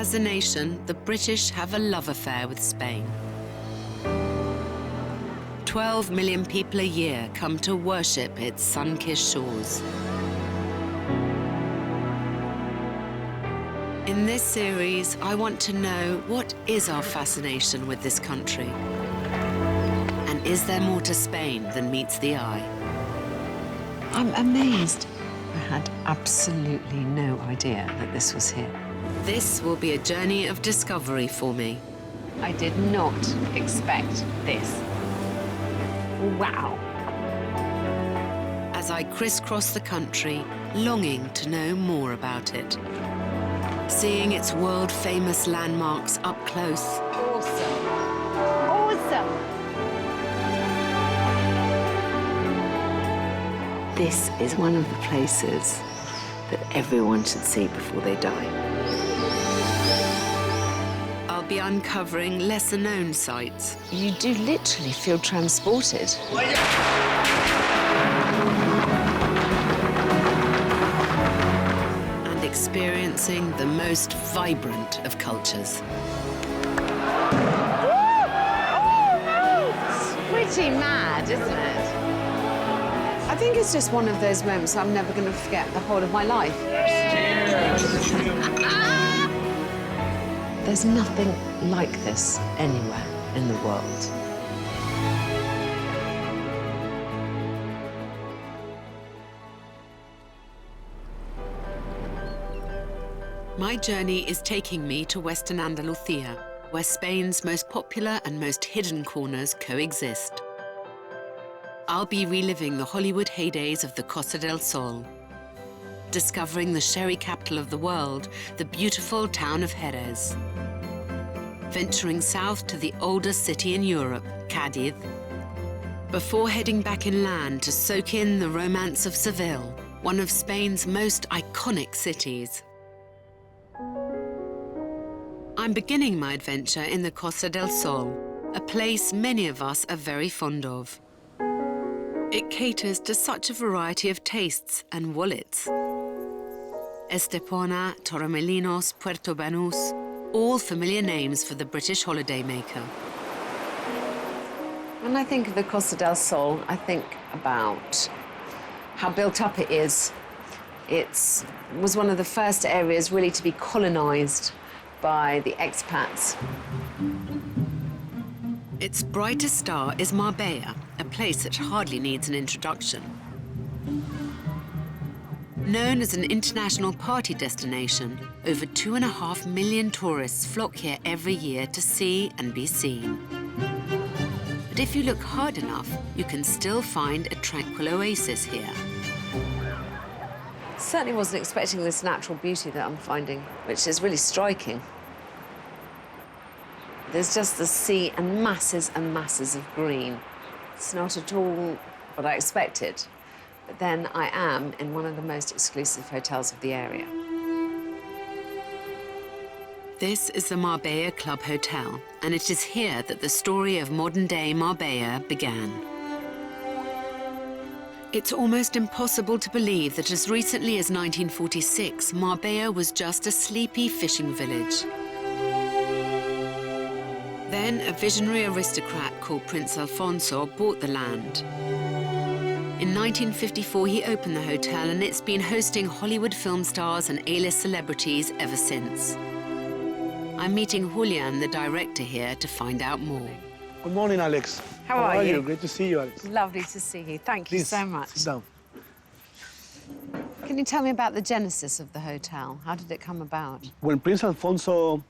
As a nation, the British have a love affair with Spain. 12 million people a year come to worship its sun-kissed shores. In this series, I want to know, what is our fascination with this country? And is there more to Spain than meets the eye? I'm amazed. I had absolutely no idea that this was here. This will be a journey of discovery for me. I did not expect this. Wow. As I crisscross the country, longing to know more about it. Seeing its world-famous landmarks up close. Awesome. Awesome. This is one of the places that everyone should see before they die. I'll be uncovering lesser-known sites. You do literally feel transported. And experiencing the most vibrant of cultures. It's pretty mad, isn't it? I think it's just one of those moments I'm never going to forget the whole of my life. There's nothing like this anywhere in the world. My journey is taking me to Western Andalusia, where Spain's most popular and most hidden corners coexist. I'll be reliving the Hollywood heydays of the Costa del Sol, discovering the sherry capital of the world, the beautiful town of Jerez, venturing south to the oldest city in Europe, Cadiz, before heading back inland to soak in the romance of Seville, one of Spain's most iconic cities. I'm beginning my adventure in the Costa del Sol, a place many of us are very fond of. It caters to such a variety of tastes and wallets. Estepona, Torremolinos, Puerto Banús, all familiar names for the British holidaymaker. When I think of the Costa del Sol, I think about how built up it is. It was one of the first areas really to be colonized by the expats. Its brightest star is Marbella, a place that hardly needs an introduction. Known as an international party destination, over 2.5 million tourists flock here every year to see and be seen. But if you look hard enough, you can still find a tranquil oasis here. Certainly wasn't expecting this natural beauty that I'm finding, which is really striking. There's just the sea and masses of green. It's not at all what I expected. But then I am in one of the most exclusive hotels of the area. This is the Marbella Club Hotel, and it is here that the story of modern-day Marbella began. It's almost impossible to believe that as recently as 1946, Marbella was just a sleepy fishing village. Then a visionary aristocrat called Prince Alfonso bought the land. In 1954, he opened the hotel, and it's been hosting Hollywood film stars and A-list celebrities ever since. I'm meeting Julian, the director here, to find out more. Good morning, Alex. How are you? Great to see you, Alex. Lovely to see you. Thank you Please, so much. sit down. Can you tell me about the genesis of the hotel? How did it come about? When Prince Alfonso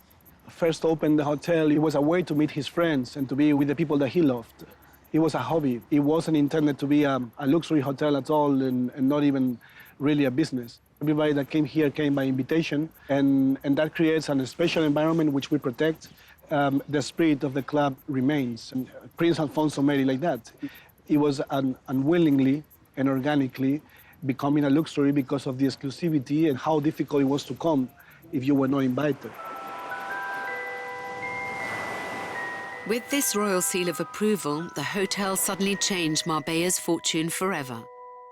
first opened the hotel, it was a way to meet his friends and to be with the people that he loved. It was a hobby. It wasn't intended to be a luxury hotel at all, and not even really a business. Everybody that came here came by invitation, and that creates a special environment which we protect. The spirit of the club remains. And Prince Alfonso made it like that. It was unwillingly and organically becoming a luxury because of the exclusivity and how difficult it was to come if you were not invited. With this royal seal of approval, the hotel suddenly changed Marbella's fortune forever.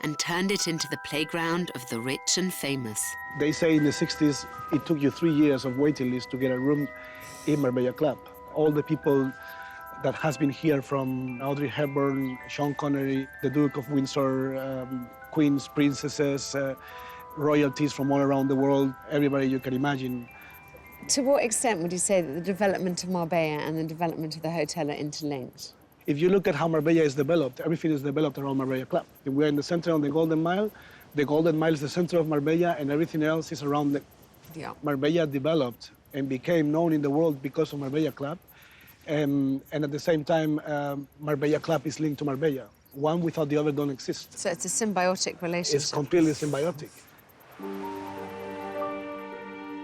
and turned it into the playground of the rich and famous. They say in the 60s, it took you 3 years of waiting list to get a room in Marbella Club. All the people that has been here, from Audrey Hepburn, Sean Connery, the Duke of Windsor, queens, princesses, royalties from all around the world, everybody you can imagine. To what extent would you say that the development of Marbella and the development of the hotel are interlinked? If you look at how Marbella is developed, everything is developed around Marbella Club. We're in the center of the Golden Mile. The Golden Mile is the center of Marbella, and everything else is around it. Yeah. Marbella developed and became known in the world because of Marbella Club. And at the same time, Marbella Club is linked to Marbella. One without the other don't exist. So it's a symbiotic relationship. It's completely symbiotic.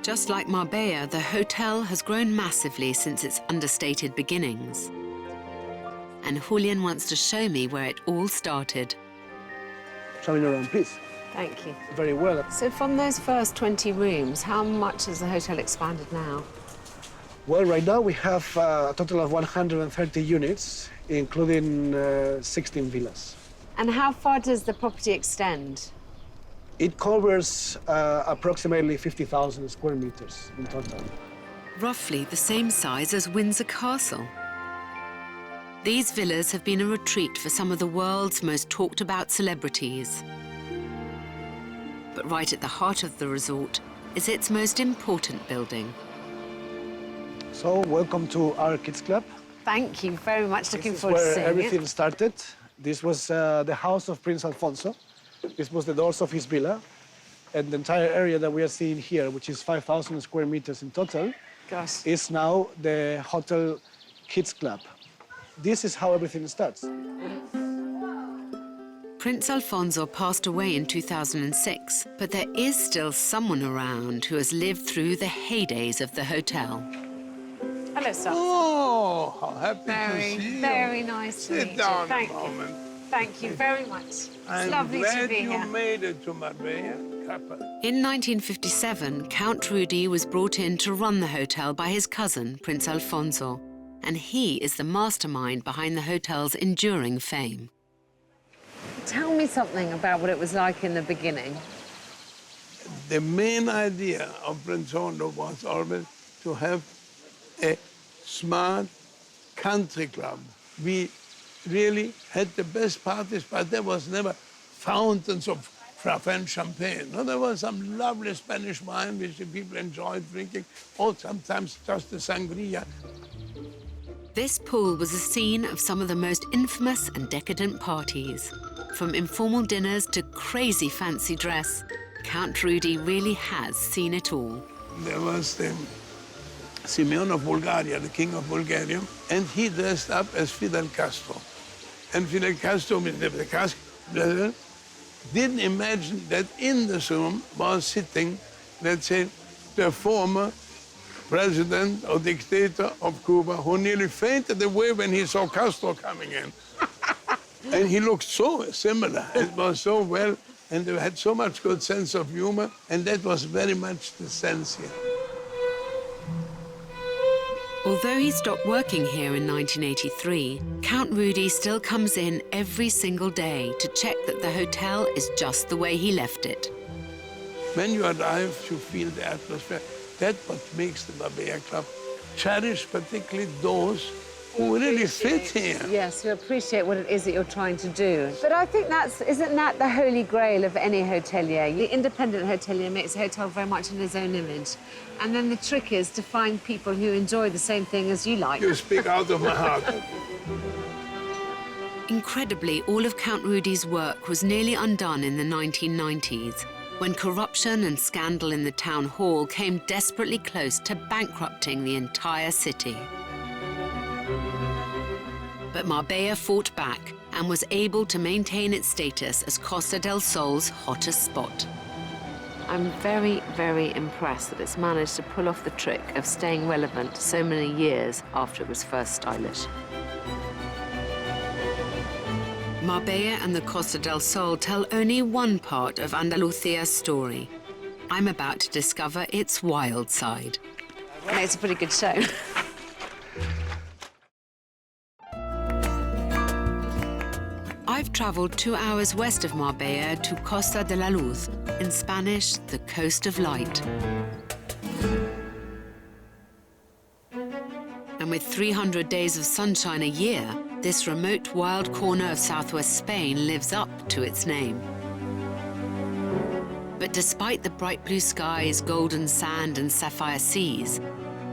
Just like Marbella, the hotel has grown massively since its understated beginnings. And Julian wants to show me where it all started. Show me around, please. Thank you. Very well. So from those first 20 rooms, how much has the hotel expanded now? Well, right now we have a total of 130 units, including 16 villas. And how far does the property extend? It covers approximately 50,000 square meters in total. Roughly the same size as Windsor Castle. These villas have been a retreat for some of the world's most talked about celebrities. But right at the heart of the resort is its most important building. So, welcome to our kids club. Thank you very much. Looking This is forward to where seeing everything it. started. This was the house of Prince Alfonso. This was the doors of his villa. And the entire area that we are seeing here, which is 5,000 square meters in total, Gosh. is now the Hotel Kids Club. This is how everything starts. Prince Alfonso passed away in 2006, but there is still someone around who has lived through the heydays of the hotel. Hello, sir. Oh, how happy to see you. Very nice to meet Sit you. down Thank a you. moment. Thank you very much. It's I'm lovely to glad be you here. made it to Marbella. In 1957, Count Rudy was brought in to run the hotel by his cousin, Prince Alfonso, and he is the mastermind behind the hotel's enduring fame. Tell me something about what it was like in the beginning. The main idea of Prince Hondo was always to have a smart country club. We really had the best parties, but there was never fountains of French champagne. No, there was some lovely Spanish wine which the people enjoyed drinking, or sometimes just the sangria. This pool was a scene of some of the most infamous and decadent parties. From informal dinners to crazy fancy dress, Count Rudy really has seen it all. There was the Simeon of Bulgaria, the king of Bulgaria, and he dressed up as Fidel Castro. And Fidel Castro, the Castro, didn't imagine that in this room was sitting, let's say, the former president or dictator of Cuba, who nearly fainted away when he saw Castro coming in. And he looked so similar. It was so well, and they had so much good sense of humor, and that was very much the sense here. Although he stopped working here in 1983, Count Rudy still comes in every single day to check that the hotel is just the way he left it. When you arrive, you feel the atmosphere. That's what makes the Marbella Club cherish particularly those who really fit here. Yes, you appreciate what it is that you're trying to do. But I think isn't that the holy grail of any hotelier? The independent hotelier makes a hotel very much in his own image. And then the trick is to find people who enjoy the same thing as you like. You speak out of my heart. Incredibly, all of Count Rudy's work was nearly undone in the 1990s, when corruption and scandal in the town hall came desperately close to bankrupting the entire city. But Marbella fought back and was able to maintain its status as Costa del Sol's hottest spot. I'm very, very impressed that it's managed to pull off the trick of staying relevant so many years after it was first stylish. Marbella and the Costa del Sol tell only one part of Andalusia's story. I'm about to discover its wild side. And it's a pretty good show. I've I've travelled 2 hours west of Marbella to Costa de la Luz, in Spanish, the coast of light. And with 300 days of sunshine a year, this remote wild corner of southwest Spain lives up to its name. But despite the bright blue skies, golden sand and sapphire seas,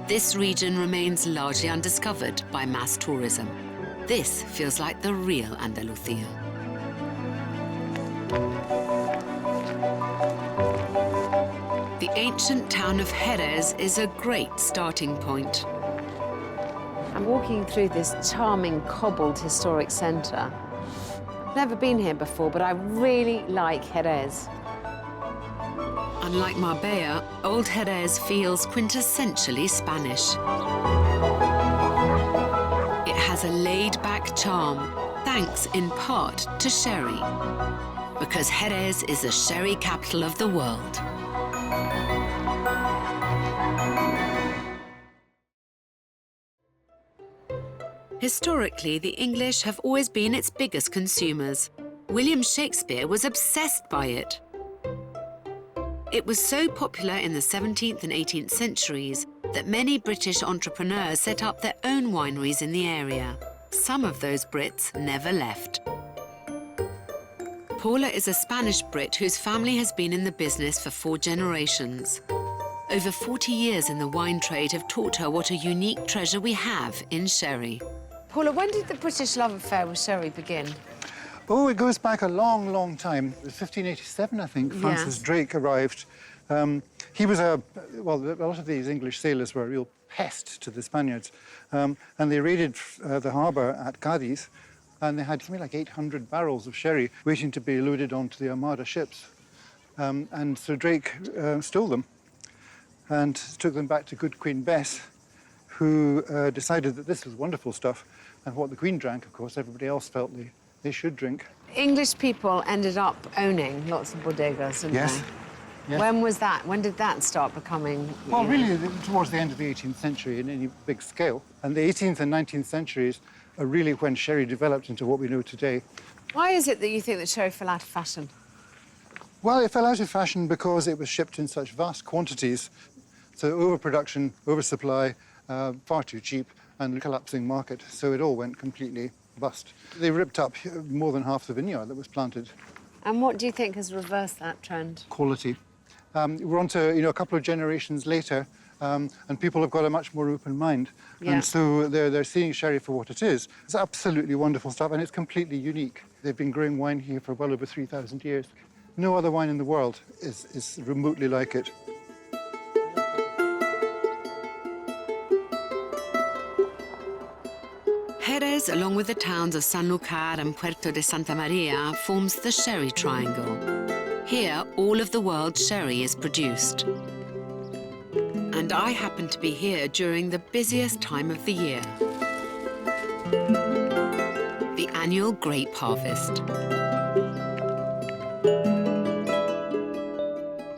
this region remains largely undiscovered by mass tourism. This feels like the real Andalusia. The ancient town of Jerez is a great starting point. I'm walking through this charming, cobbled historic centre. I've never been here before, but I really like Jerez. Unlike Marbella, Old Jerez feels quintessentially Spanish. It has a laid-back charm, thanks in part to sherry, because Jerez is the sherry capital of the world. Historically, the English have always been its biggest consumers. William Shakespeare was obsessed by it. It was so popular in the 17th and 18th centuries that many British entrepreneurs set up their own wineries in the area. Some of those Brits never left. Paula is a Spanish Brit whose family has been in the business for 4 generations. Over 40 years in the wine trade have taught her what a unique treasure we have in sherry. Paula, when did the British love affair with sherry begin? Oh, it goes back a long, long time. It was 1587, I think, Francis Drake arrived. He was well, a lot of these English sailors were a real pest to the Spaniards. And they raided the harbour at Cadiz, and they had something like 800 barrels of sherry waiting to be loaded onto the Armada ships. And so Drake stole them and took them back to good Queen Bess, who decided that this was wonderful stuff. And what the Queen drank, of course, everybody else felt they should drink. English people ended up owning lots of bodegas, didn't Yes. they? Yes. When was that? When did that start becoming... Well, you know? really, towards the end of the 18th century in any big scale. And the 18th and 19th centuries are really when sherry developed into what we know today. Why is it that you think that sherry fell out of fashion? Well, it fell out of fashion because it was shipped in such vast quantities. So overproduction, oversupply, far too cheap, and collapsing market. So it all went completely bust. They ripped up more than half the vineyard that was planted. And what do you think has reversed that trend? Quality. We're on to a couple of generations later, and people have got a much more open mind. Yeah. And so they're seeing sherry for what it is. It's absolutely wonderful stuff, and it's completely unique. They've been growing wine here for well over 3,000 years. No other wine in the world is remotely like it. Jerez, along with the towns of Sanlúcar and Puerto de Santa Maria, forms the Sherry Triangle. Here, all of the world's sherry is produced. And I happen to be here during the busiest time of the year, the annual grape harvest.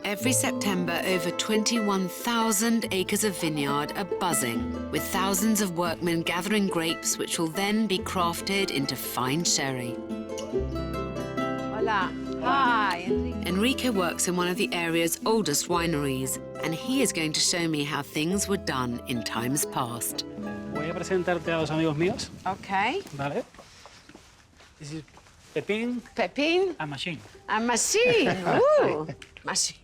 Every September, over 21,000 acres of vineyard are buzzing, with thousands of workmen gathering grapes which will then be crafted into fine sherry. Hola. Hi, Enrique. Enrique works in one of the area's oldest wineries, and he is going to show me how things were done in times past. Voy a presentarte a los amigos míos, Okay. ¿vale? This is Pepín Pepin and Machine. and machine. Ooh, machine.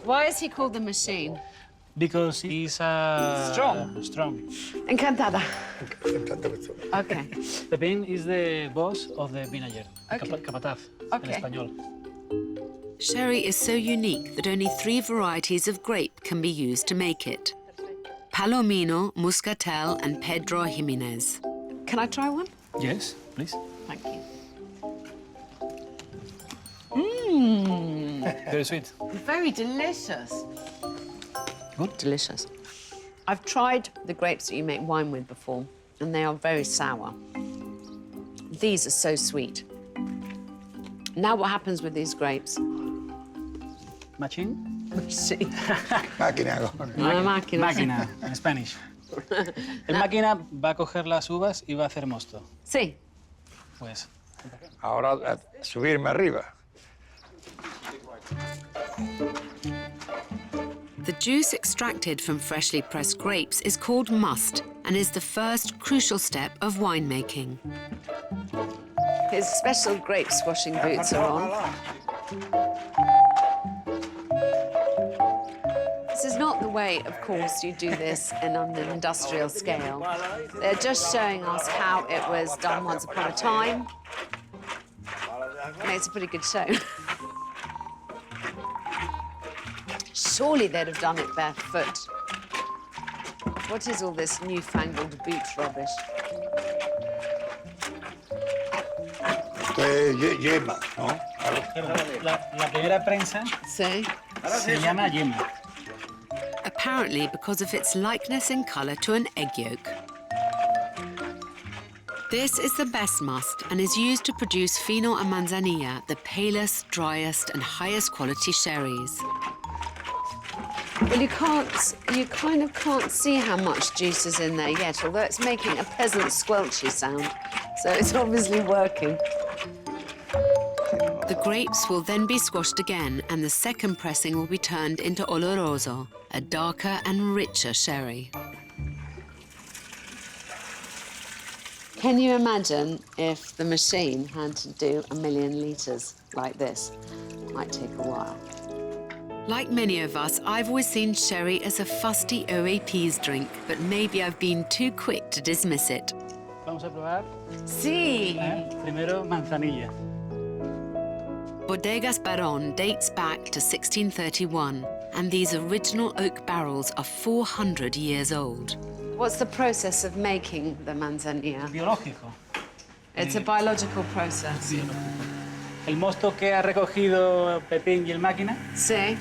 Why is he called the machine? Because he's Strong. Strong. Encantada. Okay. Pepín is the boss of the vinager, Okay. capataz Okay. en español. Sherry is so unique that only 3 varieties of grape can be used to make it: Palomino, Muscatel, and Pedro Jimenez. Can I try one? Yes, please. Thank you. Very sweet. Very delicious. Good. Delicious. I've tried the grapes that you make wine with before, and they are very sour. These are so sweet. Now what happens with these grapes? Machine? Sí. Máquina. Una máquina. Máquina, en Spanish. El máquina va a coger las uvas y va a hacer mosto. Sí. Pues Ahora subirme arriba. The juice extracted from freshly pressed grapes is called must and is the first crucial step of winemaking. His special grape squashing boots are on. This is not the way, of course, you do this on an industrial scale. They're just showing us how it was done once upon a time. Makes a pretty good show. Surely they'd have done it barefoot. What is all this newfangled boot rubbish? Esto es yema, ¿no? La primera prensa See? se llama yema. Apparently because of its likeness in colour to an egg yolk. This is the best must and is used to produce Fino and Manzanilla, the palest, driest and highest quality sherries. Well, you kind of can't see how much juice is in there yet, although it's making a pleasant squelchy sound, so it's obviously working. The grapes will then be squashed again and the second pressing will be turned into oloroso, a darker and richer sherry. Can you imagine if the machine had to do 1 million litres like this? Might take a while. Like many of us, I've always seen sherry as a fusty OAP's drink, but maybe I've been too quick to dismiss it. Vamos a probar. Sí. Primero manzanilla. Bodegas Barón dates back to 1631, and these original oak barrels are 400 years old. What's the process of making the manzanilla? Biológico. It's a biological process. El mosto que ha recogido Pepín y el máquina Sí.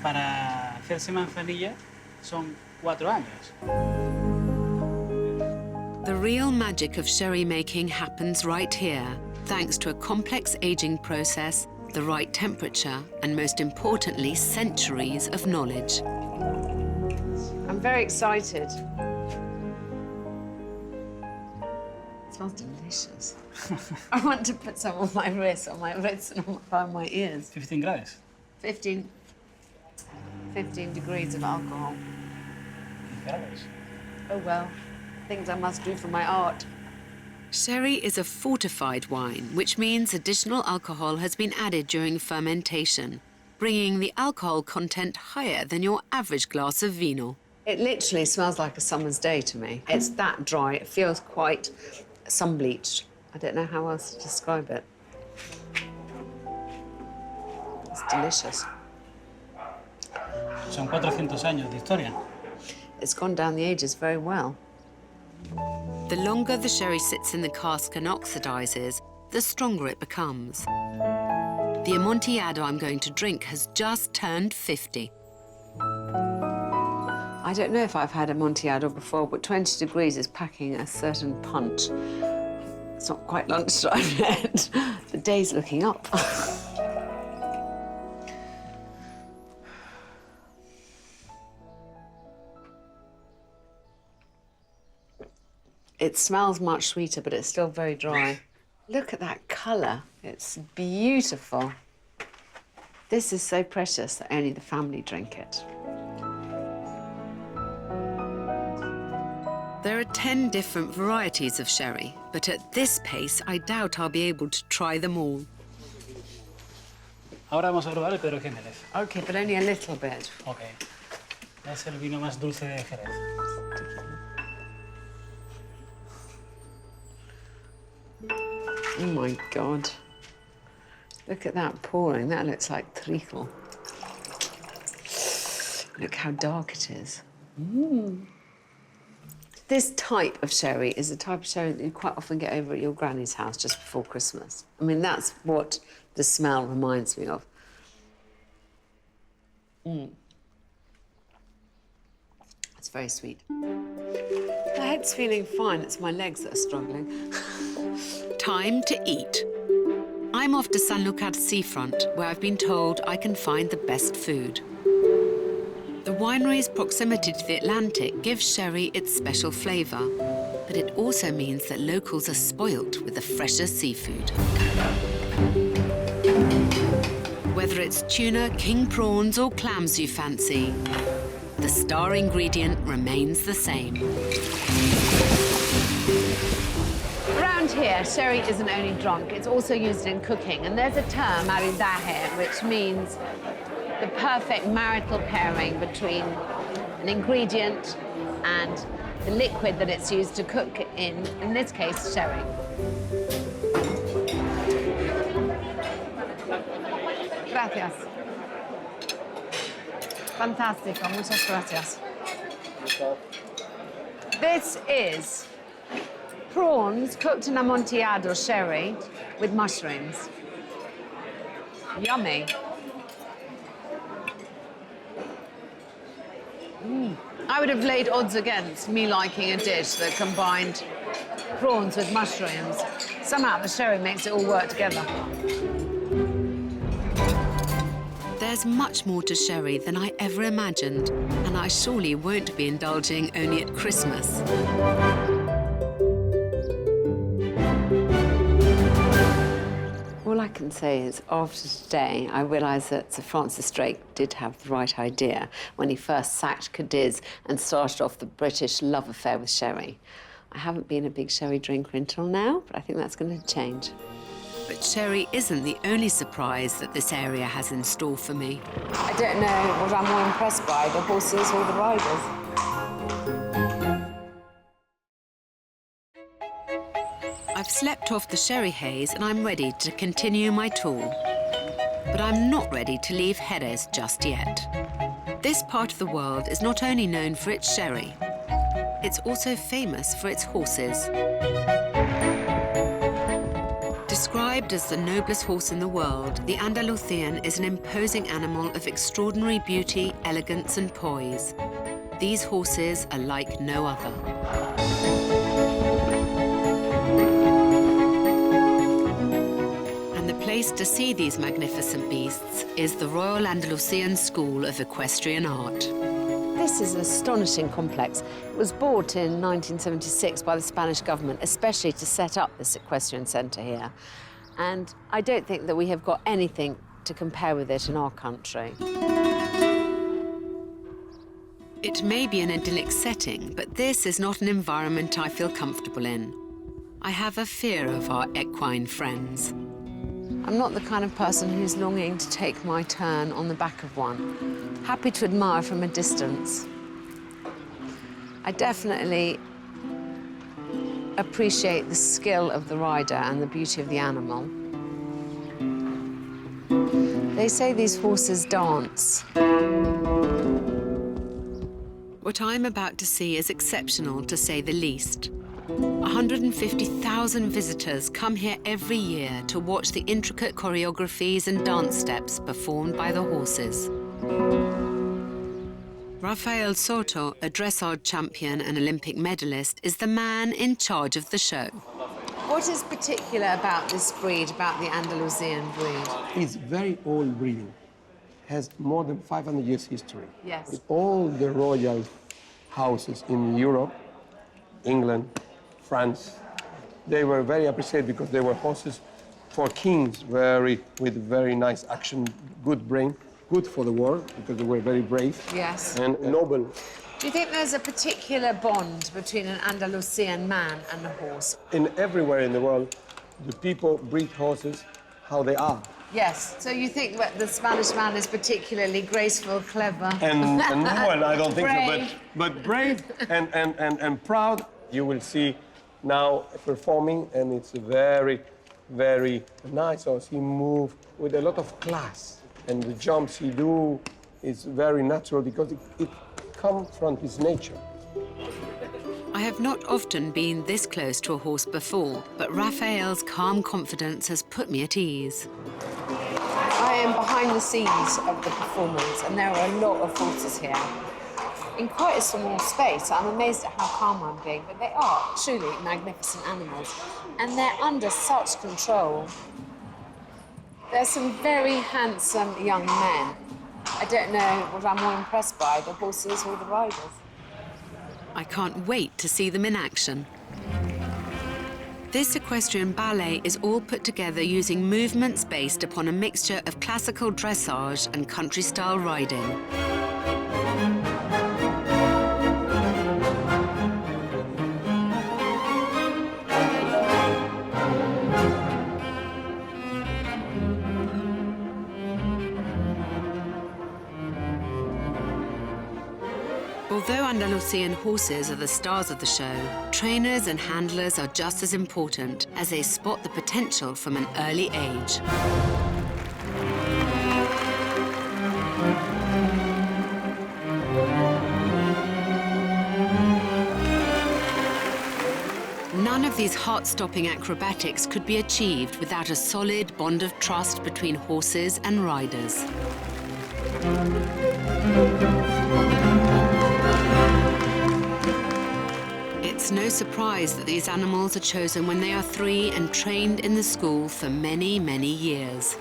para hacerse manzanilla son 4 años. The real magic of sherry making happens right here, thanks to a complex aging process, the right temperature, and most importantly, centuries of knowledge. I'm very excited. It smells delicious. I want to put some on my wrists and on my ears. 15 grados. 15 degrees of alcohol. Oh, well, things I must do for my art. Sherry is a fortified wine, which means additional alcohol has been added during fermentation, bringing the alcohol content higher than your average glass of vino. It literally smells like a summer's day to me. It's that dry. It feels quite sun-bleached. I don't know how else to describe it. It's delicious. Son 400 años de historia. It's gone down the ages very well. The longer the sherry sits in the cask and oxidizes, the stronger it becomes. The Amontillado I'm going to drink has just turned 50. I don't know if I've had Amontillado before, but 20 degrees is packing a certain punch. It's not quite lunchtime yet. The day's looking up. It smells much sweeter, but it's still very dry. Look at that colour. It's beautiful. This is so precious that only the family drink it. There are 10 different varieties of sherry, but at this pace, I doubt I'll be able to try them all. Ahora vamos a probar el Pedro Jiménez. OK, but only a little bit. Ok. Es el vino más dulce de Jerez. Oh, my God. Look at that pouring. That looks like treacle. Look how dark it is. This type of sherry is the type of sherry that you quite often get over at your granny's house just before Christmas. I mean, that's what the smell reminds me of. It's very sweet. My head's feeling fine. It's my legs that are struggling. Time to eat. I'm off to Sanlúcar seafront, where I've been told I can find the best food. The winery's proximity to the Atlantic gives sherry its special flavour. but it also means that locals are spoilt with the fresher seafood. Whether it's tuna, king prawns, or clams you fancy, the star ingredient remains the same. Around here, sherry isn't only drunk, it's also used in cooking. And there's a term, maridaje, which means the perfect marital pairing between an ingredient and the liquid that it's used to cook in this case, sherry. Gracias. Fantástico, muchas gracias. This is prawns cooked in amontillado sherry with mushrooms. Yummy. I would have laid odds against me liking a dish that combined prawns with mushrooms. Somehow the sherry makes it all work together. There's much more to sherry than I ever imagined, and I surely won't be indulging only at Christmas. All I can say is, after today, I realise that Sir Francis Drake did have the right idea when he first sacked Cadiz and started off the British love affair with sherry. I haven't been a big sherry drinker until now, but I think that's going to change. But sherry isn't the only surprise that this area has in store for me. I don't know what I'm more impressed by, the horses or the riders. I've slept off the sherry haze and I'm ready to continue my tour. But I'm not ready to leave Jerez just yet. This part of the world is not only known for its sherry, it's also famous for its horses. Described as the noblest horse in the world, the Andalusian is an imposing animal of extraordinary beauty, elegance and poise. These horses are like no other. And the place to see these magnificent beasts is the Royal Andalusian School of Equestrian Art. This is an astonishing complex. It was bought in 1976 by the Spanish government, especially to set up this equestrian centre here. And I don't think that we have got anything to compare with it in our country. It may be an idyllic setting, but this is not an environment I feel comfortable in. I have a fear of our equine friends. I'm not the kind of person who's longing to take my turn on the back of one. Happy to admire from a distance. I definitely appreciate the skill of the rider and the beauty of the animal. They say these horses dance. What I'm about to see is exceptional, to say the least. 150,000 visitors come here every year to watch the intricate choreographies and dance steps performed by the horses. Rafael Soto, a dressage champion and Olympic medalist, is the man in charge of the show. What is particular about this breed, about the Andalusian breed? It's very old breeding. Has more than 500 years history. Yes. All the royal houses in Europe, England, France, they were very appreciated because they were horses for kings, with very nice action, good brain, good for the war because they were very brave. Yes. And noble. Do you think there's a particular bond between an Andalusian man and a horse? Everywhere in the world, the people breed horses how they are. Yes. So you think that the Spanish man is particularly graceful, clever? And well, I don't think brave. so, but brave and proud. You will see now performing, and it's very, very nice. So he moves with a lot of class, and the jumps he do is very natural because it comes from his nature. I have not often been this close to a horse before, but Raphael's calm confidence has put me at ease. I am behind the scenes of the performance, and there are a lot of horses here. In quite a small space, I'm amazed at how calm I'm being, but they are truly magnificent animals, and they're under such control. There's some very handsome young men. I don't know what I'm more impressed by, the horses or the riders. I can't wait to see them in action. This equestrian ballet is all put together using movements based upon a mixture of classical dressage and country-style riding. Although Andalusian horses are the stars of the show, trainers and handlers are just as important as they spot the potential from an early age. None of these heart-stopping acrobatics could be achieved without a solid bond of trust between horses and riders. It's no surprise that these animals are chosen when they are 3 and trained in the school for many, many years.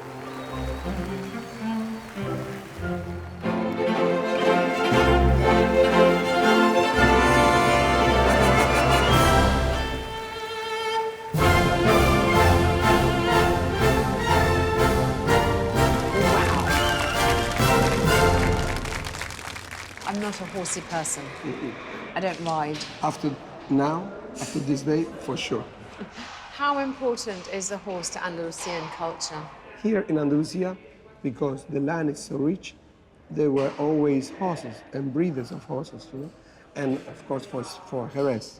I'm not a horsey person. I don't ride. After this day, for sure. How important is the horse to Andalusian culture? Here in Andalusia, because the land is so rich, there were always horses and breeders of horses, you know? And of course for Jerez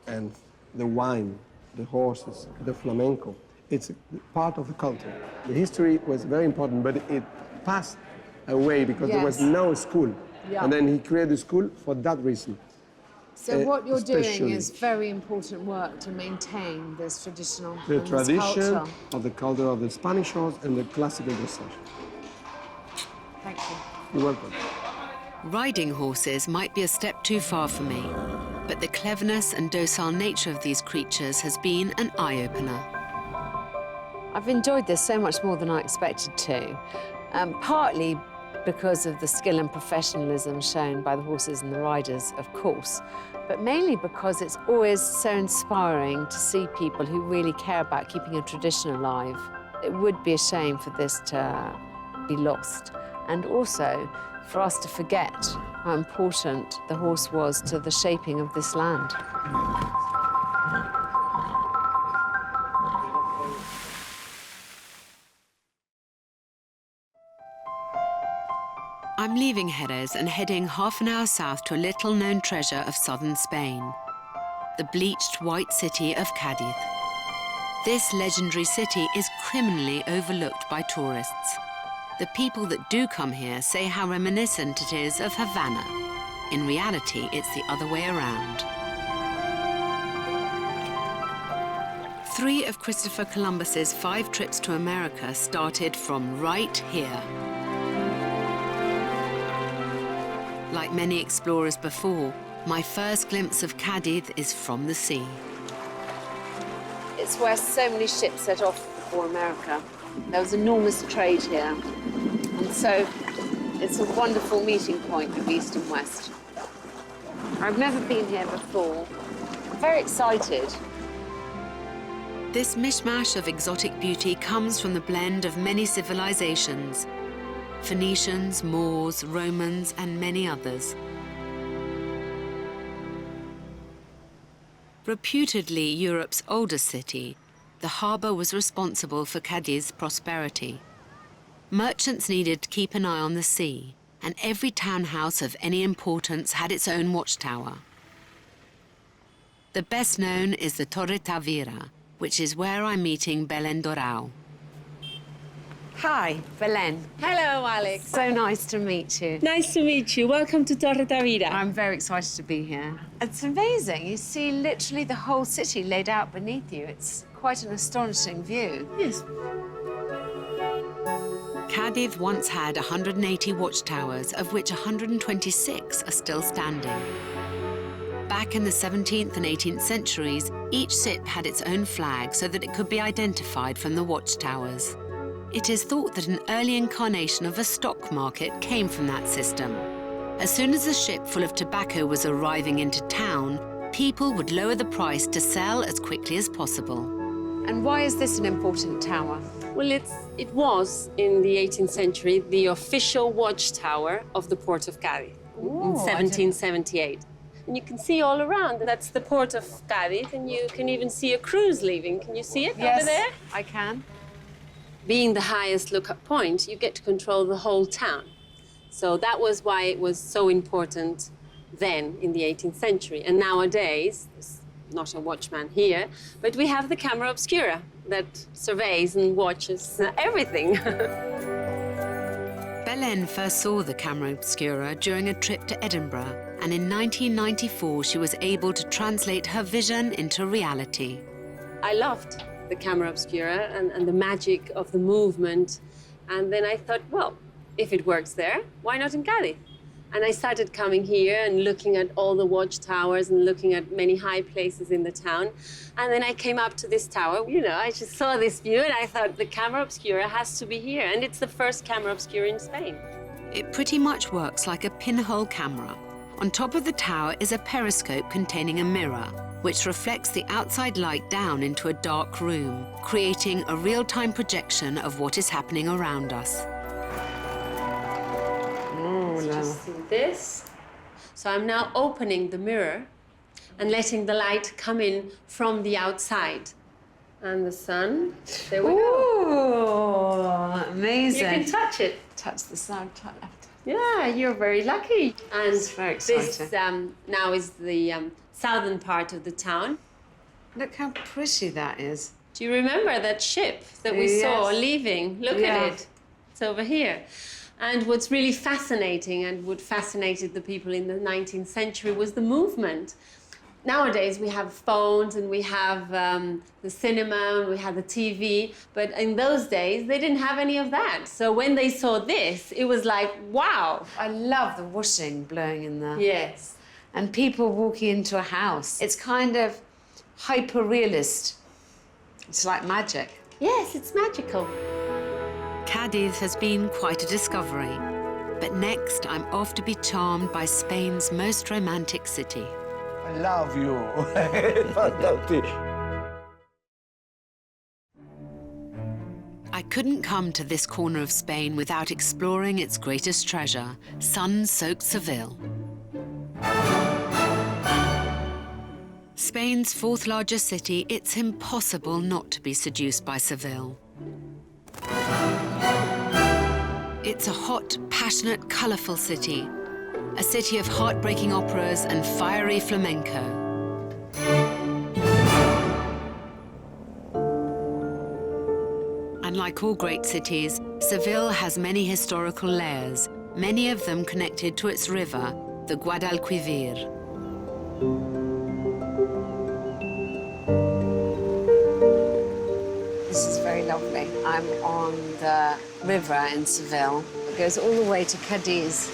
and the wine, the horses, the flamenco. It's part of the culture. The history was very important, but it passed away because there was no school. Yeah. And then he created a school for that reason. So what you're doing especially is very important work to maintain this traditional the and tradition this culture. of the culture of the Spanish horse and the classical dressage. Thank you. You're welcome. Riding horses might be a step too far for me, but the cleverness and docile nature of these creatures has been an eye-opener. I've enjoyed this so much more than I expected to, partly because of the skill and professionalism shown by the horses and the riders, of course, but mainly because it's always so inspiring to see people who really care about keeping a tradition alive. It would be a shame for this to be lost, and also for us to forget how important the horse was to the shaping of this land. I'm leaving Jerez and heading half an hour south to a little-known treasure of southern Spain, the bleached white city of Cadiz. This legendary city is criminally overlooked by tourists. The people that do come here say how reminiscent it is of Havana. In reality, it's the other way around. 3 of Christopher Columbus's 5 trips to America started from right here. Like many explorers before, my first glimpse of Cadiz is from the sea. It's where so many ships set off for America. There was enormous trade here, and so it's a wonderful meeting point of East and West. I've never been here before. I'm very excited. This mishmash of exotic beauty comes from the blend of many civilizations: Phoenicians, Moors, Romans, and many others. Reputedly Europe's oldest city, the harbour was responsible for Cadiz's prosperity. Merchants needed to keep an eye on the sea, and every townhouse of any importance had its own watchtower. The best known is the Torre Tavira, which is where I'm meeting Belén Dorao. Hi, Belén. Hello, Alex. So nice to meet you. Nice to meet you. Welcome to Torre Tavira. I'm very excited to be here. It's amazing. You see literally the whole city laid out beneath you. It's quite an astonishing view. Yes. Cadiz once had 180 watchtowers, of which 126 are still standing. Back in the 17th and 18th centuries, each city had its own flag so that it could be identified from the watchtowers. It is thought that an early incarnation of a stock market came from that system. As soon as a ship full of tobacco was arriving into town, people would lower the price to sell as quickly as possible. And why is this an important tower? Well, it was, in the 18th century, the official watchtower of the port of Cádiz in 1778. And you can see all around, that's the port of Cadiz, and you can even see a cruise leaving. Can you see it over there? I can. Being the highest lookup point, you get to control the whole town. So that was why it was so important then, in the 18th century. And nowadays, there's not a watchman here, but we have the camera obscura that surveys and watches everything. Belen first saw the camera obscura during a trip to Edinburgh, and in 1994 she was able to translate her vision into reality. I loved the camera obscura and the magic of the movement. And then I thought, well, if it works there, why not in Cadiz? And I started coming here and looking at all the watchtowers and looking at many high places in the town. And then I came up to this tower. You know, I just saw this view and I thought the camera obscura has to be here. And it's the first camera obscura in Spain. It pretty much works like a pinhole camera. On top of the tower is a periscope containing a mirror, which reflects the outside light down into a dark room, creating a real-time projection of what is happening around us. Just see this. So I'm now opening the mirror and letting the light come in from the outside. And the sun, there we go. Oh, amazing. You can touch it. Touch the side, touch left. Yeah, you're very lucky. And It's very exciting. this now is the southern part of the town. Look how pretty that is. Do you remember that ship that we saw Yes. leaving? Look Yeah. at it. It's over here. And what's really fascinating and what fascinated the people in the 19th century was the movement. Nowadays, we have phones and we have the cinema and we have the TV, but in those days, they didn't have any of that. So when they saw this, it was like, wow. I love the whooshing blowing in there. Yes. And people walking into a house. It's kind of hyper-realist. It's like magic. Yes, it's magical. Cadiz has been quite a discovery, but next I'm off to be charmed by Spain's most romantic city. I love you. Fantastic. I couldn't come to this corner of Spain without exploring its greatest treasure, sun-soaked Seville. Spain's fourth largest city, it's impossible not to be seduced by Seville. It's a hot, passionate, colourful city. A city of heartbreaking operas and fiery flamenco. And like all great cities, Seville has many historical layers, many of them connected to its river, the Guadalquivir. This is very lovely. I'm on the river in Seville. It goes all the way to Cadiz.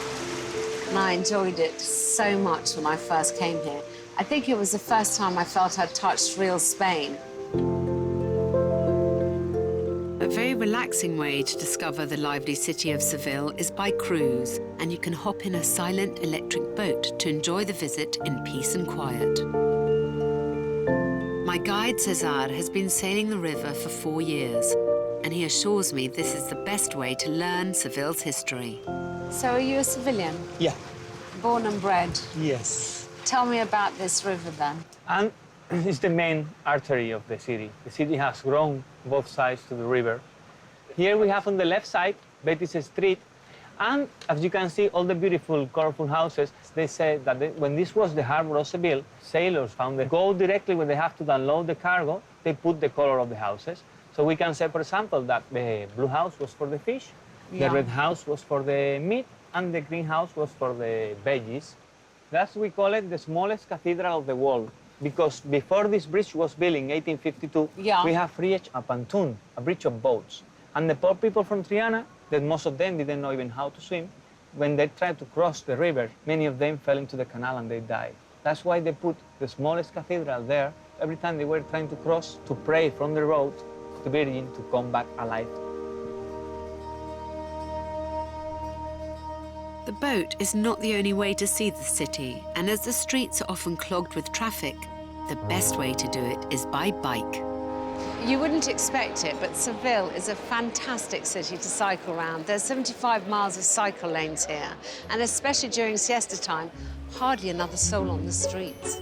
And I enjoyed it so much when I first came here. I think it was the first time I felt I'd touched real Spain. A very relaxing way to discover the lively city of Seville is by cruise, and you can hop in a silent electric boat to enjoy the visit in peace and quiet. My guide, César, has been sailing the river for 4 years, and he assures me this is the best way to learn Seville's history. So are you a civilian? Yeah. Born and bred? Yes. Tell me about this river then. And it's the main artery of the city. The city has grown both sides to the river. Here we have on the left side, Betis Street, and as you can see, all the beautiful, colorful houses. They say that when this was the harbor of Seville, sailors found they go directly when they have to unload the cargo, they put the color of the houses. So we can say, for example, that the blue house was for the fish, the red house was for the meat, and the green house was for the veggies. That's, we call it, the smallest cathedral of the world, because before this bridge was built in 1852, we have reached a pontoon, a bridge of boats. And the poor people from Triana, that most of them didn't know even how to swim, when they tried to cross the river, many of them fell into the canal and they died. That's why they put the smallest cathedral there every time they were trying to cross, to pray from the road to the Virgin to come back alive. The boat is not the only way to see the city, and as the streets are often clogged with traffic, the best way to do it is by bike. You wouldn't expect it, but Seville is a fantastic city to cycle around. There's 75 miles of cycle lanes here, and especially during siesta time, hardly another soul on the streets.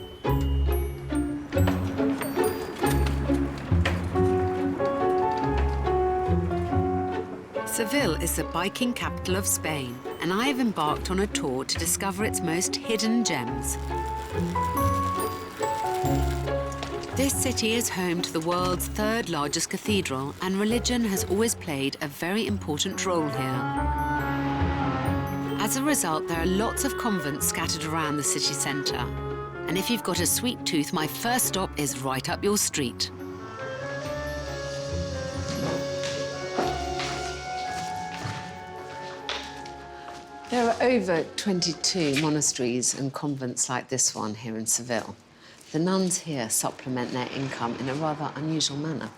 Seville is the biking capital of Spain, and I have embarked on a tour to discover its most hidden gems. This city is home to the world's third largest cathedral, and religion has always played a very important role here. As a result, there are lots of convents scattered around the city centre. And if you've got a sweet tooth, my first stop is right up your street. There are over 22 monasteries and convents like this one here in Seville. The nuns here supplement their income in a rather unusual manner.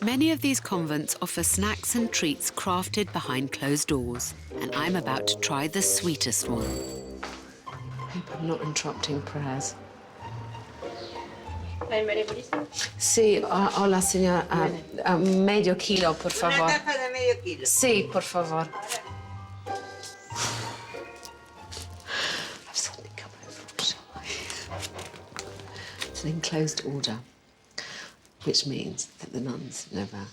Many of these convents offer snacks and treats crafted behind closed doors, and I'm about to try the sweetest one. I hope I'm not interrupting prayers. Sí, hola, señora. Medio kilo, por favor. Una caja de medio kilo. Sí, por favor. It's an enclosed order, which means that the nuns never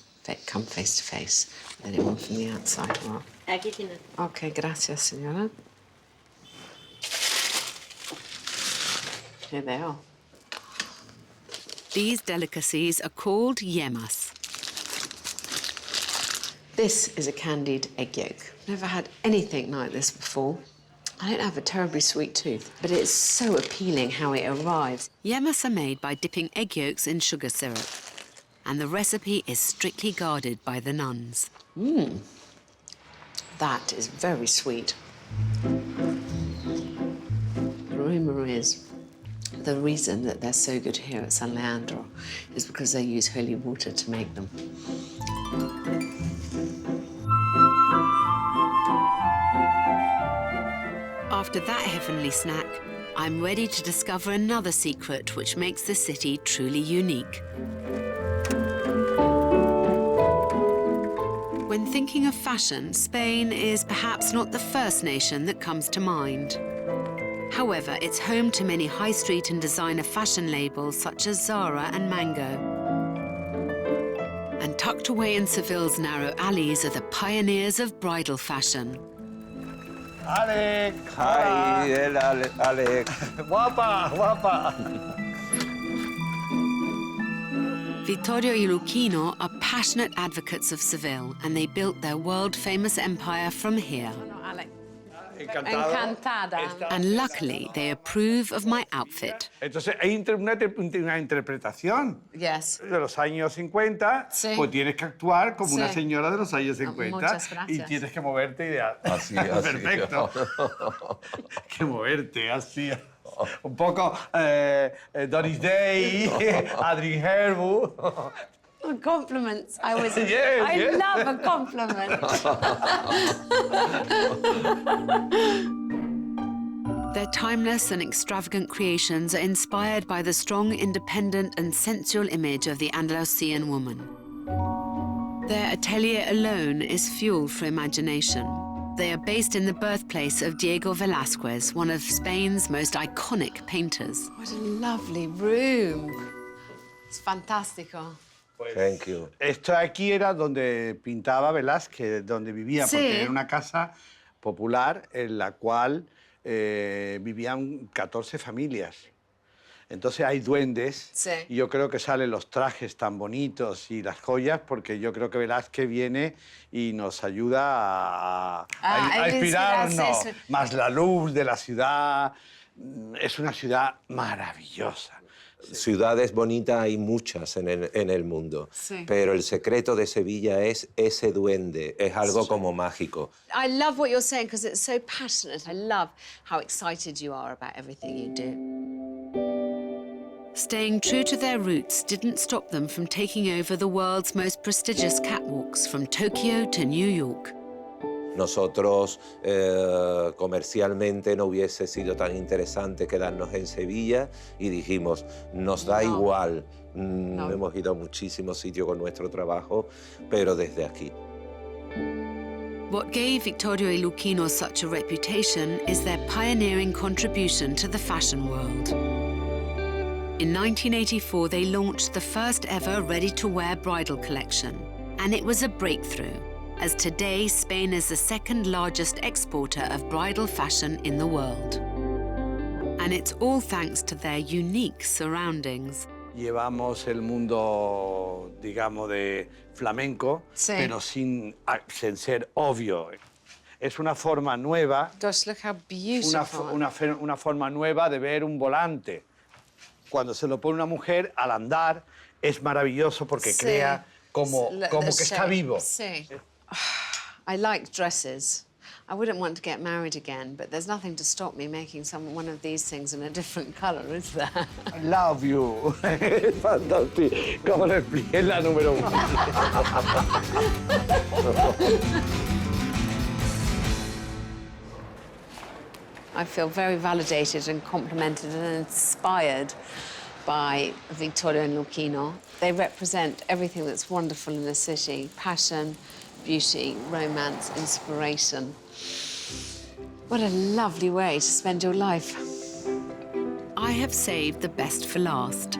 come face to face with anyone from the outside world. Aquí tiene. Okay, gracias, señora. Here they are. These delicacies are called yemas. This is a candied egg yolk. Never had anything like this before. I don't have a terribly sweet tooth, but it's so appealing how it arrives. Yemas are made by dipping egg yolks in sugar syrup, and the recipe is strictly guarded by the nuns. That is very sweet. The rumour is the reason that they're so good here at San Leandro is because they use holy water to make them. After that heavenly snack, I'm ready to discover another secret which makes the city truly unique. When thinking of fashion, Spain is perhaps not the first nation that comes to mind. However, it's home to many high street and designer fashion labels such as Zara and Mango. And tucked away in Seville's narrow alleys are the pioneers of bridal fashion. Alex! Hi, Alex. Guapa, guapa. Vittorio y Lucchino are passionate advocates of Seville, and they built their world-famous empire from here. Encantada. And luckily, they approve of my outfit. Entonces, hay una interpretación. Yes. De los años 50, Sí. pues tienes que actuar como Sí. una señora de los años 50. Muchas gracias. Y tienes que moverte ideal. Así. Perfecto. que moverte así. Un poco Doris Day, Adrien Herbu. Compliments. I Yes. love a compliment. Their timeless and extravagant creations are inspired by the strong, independent and sensual image of the Andalusian woman. Their atelier alone is fuel for imagination. They are based in the birthplace of Diego Velázquez, one of Spain's most iconic painters. What a lovely room. It's fantastico. Thank you. Esto aquí era donde pintaba Velázquez, donde vivía, Sí. porque era una casa popular en la cual vivían 14 familias. Entonces hay duendes Sí. y yo creo que salen los trajes tan bonitos y las joyas porque yo creo que Velázquez viene y nos ayuda a inspirarnos. sí. Más la luz de la ciudad. Es una ciudad maravillosa. Ciudades bonitas hay muchas en el mundo, Sí. pero el secreto de Sevilla es ese duende, es algo como mágico. I love what you're saying because it's so passionate. I love how excited you are about everything you do. Staying true to their roots didn't stop them from taking over the world's most prestigious catwalks from Tokyo to New York. Nosotros comercialmente no hubiese sido tan interesante quedarnos en Sevilla y dijimos, nos da igual. Hemos ido a muchísimos sitios con nuestro trabajo, pero desde aquí. What gave Vittorio e Luchino such a reputation is their pioneering contribution to the fashion world. In 1984, they launched the first ever ready-to-wear bridal collection, and it was a breakthrough, as today Spain is the second largest exporter of bridal fashion in the world. And it's all thanks to their unique surroundings. Llevamos el mundo, digamos, de flamenco, pero sin ser obvio. Es una forma nueva. Gosh, look how beautiful. Una forma nueva de ver un volante. Cuando se lo pone una mujer al andar, es maravilloso porque crea como que está vivo. Sí. I like dresses. I wouldn't want to get married again, but there's nothing to stop me making one of these things in a different colour, is there? I love you. Es fantástico. ¿Cómo lo expliqué en la número 1? I feel very validated and complimented and inspired by Vittorio and Luchino. They represent everything that's wonderful in the city: passion, beauty, romance, inspiration. What a lovely way to spend your life. I have saved the best for last.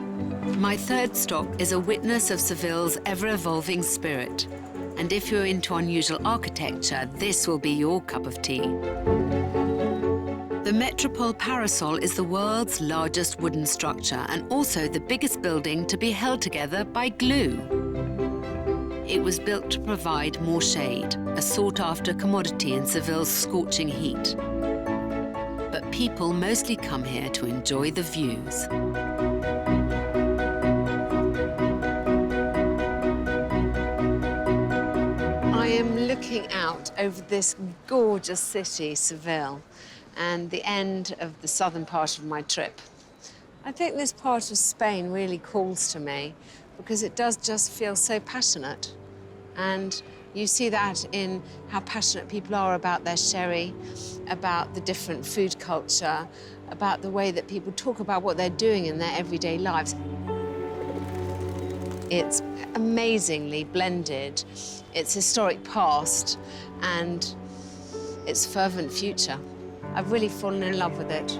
My third stop is a witness of Seville's ever-evolving spirit. And if you're into unusual architecture, this will be your cup of tea. The Metropole Parasol is the world's largest wooden structure and also the biggest building to be held together by glue. It was built to provide more shade, a sought-after commodity in Seville's scorching heat. But people mostly come here to enjoy the views. I am looking out over this gorgeous city, Seville, and the end of the southern part of my trip. I think this part of Spain really calls to me because it does just feel so passionate. And you see that in how passionate people are about their sherry, about the different food culture, about the way that people talk about what they're doing in their everyday lives. It's amazingly blended, its historic past and its fervent future. I've really fallen in love with it.